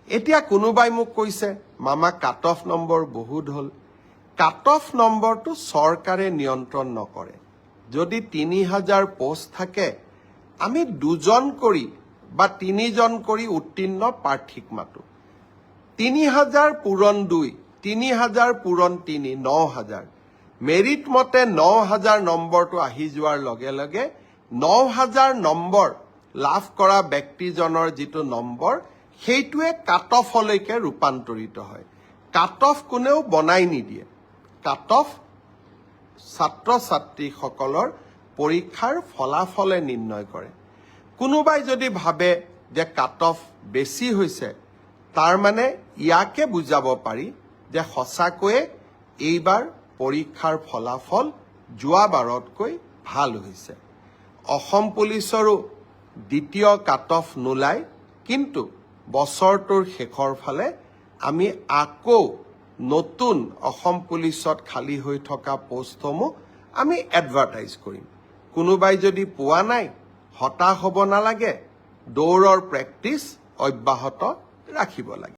এতিয়া কোনোবাই মোক কৈছে মামা কাট অফ নম্বৰ বহুত হ'ল। কাট অফ নম্বৰটো চৰকাৰে নিয়ন্ত্ৰণ নকৰে। যদি ৩,০০০ পোষ্ট থাকে, আমি ২জন কৰি বা ৩জন কৰি উত্তীৰ্ণ প্ৰাৰ্থীক মাতো। ৩,০০০ পূৰণ ২, ৩,০০০ পূৰণ ৩, ৯,০০০। মেৰিট মতে ৯,০০০ নম্বৰটো আহি যোৱাৰ লগে লগে ৯,০০০ নম্বৰ লাভ কৰা ব্যক্তিজনৰ যিটো নম্বৰ, সেইটোৱে কাট অফলৈকে ৰূপান্তৰিত হয়। কাট অফ কোনেও বনাই নিদিয়ে। কাট অফ ছাত্ৰ ছাত্ৰীসকলৰ পৰীক্ষাৰ ফলাফলে নিৰ্ণয় কৰে। কোনোবাই যদি ভাবে যে কাট অফ বেছি হৈছে, তাৰ মানে ইয়াকে বুজাব পাৰি যে সঁচাকৈয়ে এইবাৰ পৰীক্ষাৰ ফলাফল যোৱাবাৰতকৈ ভাল হৈছে। অসম পুলিচৰো দ্বিতীয় কাট অফ নোলায়, কিন্তু বছৰটোৰ শেষৰ ফালে আমি আকৌ নতুন অসম পুলিচত খালী হৈ থকা পোষ্টসমূহ আমি এডভাৰটাইজ কৰিম। কোনোবাই যদি পোৱা নাই, হতাশ হ'ব নালাগে, দৌৰৰ প্ৰেক্টিচ অব্যাহত ৰাখিব লাগে।